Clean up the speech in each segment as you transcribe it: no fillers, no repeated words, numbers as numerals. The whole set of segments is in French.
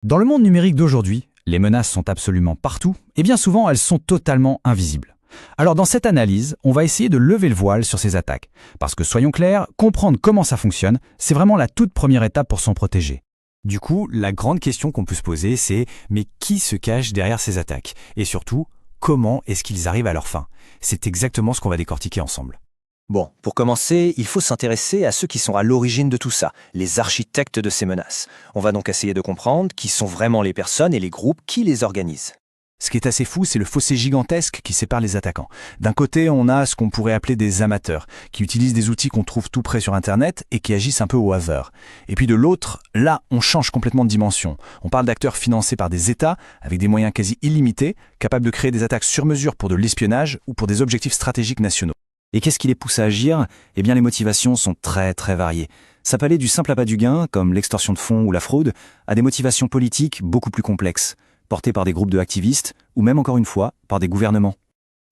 Dans le monde numérique d'aujourd'hui, les menaces sont absolument partout et bien souvent elles sont totalement invisibles. Alors dans cette analyse, on va essayer de lever le voile sur ces attaques. Parce que soyons clairs, comprendre comment ça fonctionne, c'est vraiment la toute première étape pour s'en protéger. Du coup, la grande question qu'on peut se poser, c'est mais qui se cache derrière ces attaques? Et surtout, comment est-ce qu'ils arrivent à leur fin? C'est exactement ce qu'on va décortiquer ensemble. Bon, pour commencer, il faut s'intéresser à ceux qui sont à l'origine de tout ça, les architectes de ces menaces. On va donc essayer de comprendre qui sont vraiment les personnes et les groupes qui les organisent. Ce qui est assez fou, c'est le fossé gigantesque qui sépare les attaquants. D'un côté, on a ce qu'on pourrait appeler des amateurs, qui utilisent des outils qu'on trouve tout près sur Internet et qui agissent un peu au hasard. Et puis de l'autre, là, on change complètement de dimension. On parle d'acteurs financés par des États, avec des moyens quasi illimités, capables de créer des attaques sur mesure pour de l'espionnage ou pour des objectifs stratégiques nationaux. Et qu'est-ce qui les pousse à agir? Eh bien, les motivations sont très variées. Ça peut aller du simple appât du gain, comme l'extorsion de fonds ou la fraude, à des motivations politiques beaucoup plus complexes, portées par des groupes de activistes, ou même encore une fois, par des gouvernements.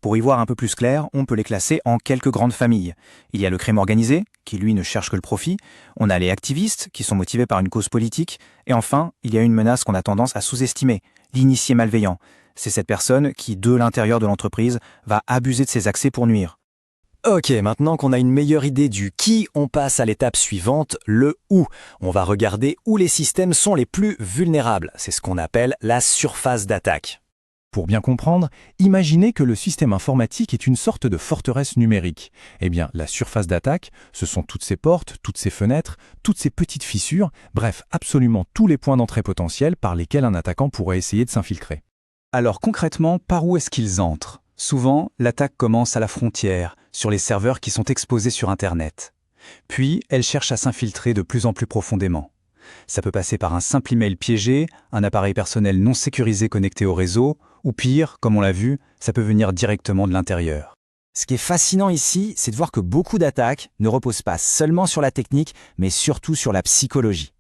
Pour y voir un peu plus clair, on peut les classer en quelques grandes familles. Il y a le crime organisé, qui lui ne cherche que le profit, on a les activistes, qui sont motivés par une cause politique, et enfin, il y a une menace qu'on a tendance à sous-estimer, l'initié malveillant. C'est cette personne qui, de l'intérieur de l'entreprise, va abuser de ses accès pour nuire. Ok, maintenant qu'on a une meilleure idée du qui, on passe à l'étape suivante, le où. On va regarder où les systèmes sont les plus vulnérables. C'est ce qu'on appelle la surface d'attaque. Pour bien comprendre, imaginez que le système informatique est une sorte de forteresse numérique. Eh bien, la surface d'attaque, ce sont toutes ces portes, toutes ces fenêtres, toutes ces petites fissures, bref, absolument tous les points d'entrée potentiels par lesquels un attaquant pourrait essayer de s'infiltrer. Alors concrètement, par où est-ce qu'ils entrent? Souvent, l'attaque commence à la frontière, sur les serveurs qui sont exposés sur Internet. Puis, elle cherche à s'infiltrer de plus en plus profondément. Ça peut passer par un simple email piégé, un appareil personnel non sécurisé connecté au réseau, ou pire, comme on l'a vu, ça peut venir directement de l'intérieur. Ce qui est fascinant ici, c'est de voir que beaucoup d'attaques ne reposent pas seulement sur la technique, mais surtout sur la psychologie.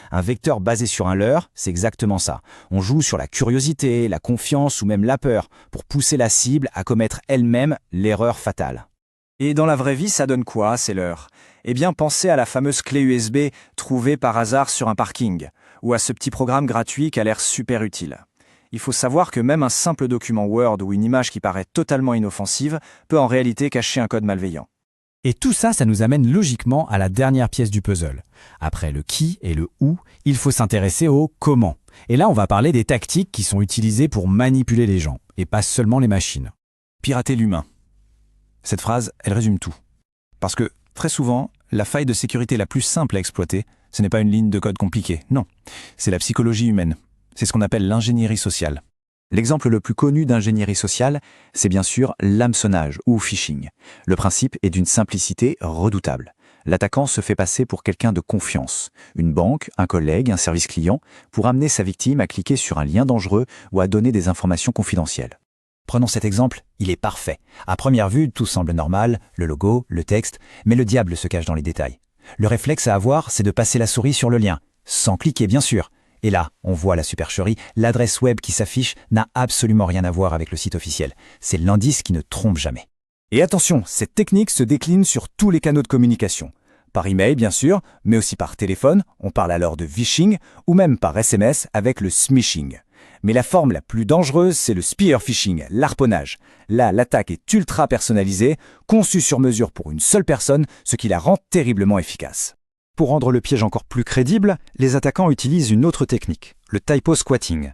Un vecteur basé sur un leurre, c'est exactement ça. On joue sur la curiosité, la confiance ou même la peur pour pousser la cible à commettre elle-même l'erreur fatale. Et dans la vraie vie, ça donne quoi, ces leurres? Eh bien, pensez à la fameuse clé USB trouvée par hasard sur un parking, ou à ce petit programme gratuit qui a l'air super utile. Il faut savoir que même un simple document Word ou une image qui paraît totalement inoffensive peut en réalité cacher un code malveillant. Et tout ça, ça nous amène logiquement à la dernière pièce du puzzle. Après le qui et le où, il faut s'intéresser au comment. Et là, on va parler des tactiques qui sont utilisées pour manipuler les gens, et pas seulement les machines. Pirater l'humain. Cette phrase, elle résume tout. Parce que, très souvent, la faille de sécurité la plus simple à exploiter, ce n'est pas une ligne de code compliquée, non. C'est la psychologie humaine. C'est ce qu'on appelle l'ingénierie sociale. L'exemple le plus connu d'ingénierie sociale, c'est bien sûr l'hameçonnage ou phishing. Le principe est d'une simplicité redoutable. L'attaquant se fait passer pour quelqu'un de confiance, une banque, un collègue, un service client, pour amener sa victime à cliquer sur un lien dangereux ou à donner des informations confidentielles. Prenons cet exemple, il est parfait. À première vue, tout semble normal, le logo, le texte, mais le diable se cache dans les détails. Le réflexe à avoir, c'est de passer la souris sur le lien, sans cliquer bien sûr. Et là, on voit la supercherie, l'adresse web qui s'affiche n'a absolument rien à voir avec le site officiel. C'est l'indice qui ne trompe jamais. Et attention, cette technique se décline sur tous les canaux de communication. Par email bien sûr, mais aussi par téléphone, on parle alors de vishing, ou même par SMS avec le smishing. Mais la forme la plus dangereuse, c'est le spear phishing, l'harponnage. Là, l'attaque est ultra personnalisée, conçue sur mesure pour une seule personne, ce qui la rend terriblement efficace. Pour rendre le piège encore plus crédible, les attaquants utilisent une autre technique, le typo squatting.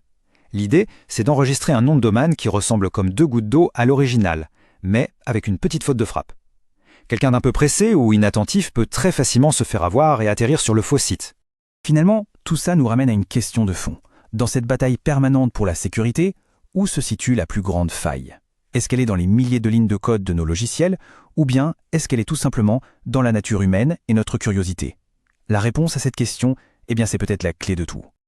L'idée, c'est d'enregistrer un nom de domaine qui ressemble comme deux gouttes d'eau à l'original, mais avec une petite faute de frappe. Quelqu'un d'un peu pressé ou inattentif peut très facilement se faire avoir et atterrir sur le faux site. Finalement, tout ça nous ramène à une question de fond. Dans cette bataille permanente pour la sécurité, où se situe la plus grande faille? Est-ce qu'elle est dans les milliers de lignes de code de nos logiciels, ou bien est-ce qu'elle est tout simplement dans la nature humaine et notre curiosité? La réponse à cette question, eh bien c'est peut-être la clé de tout.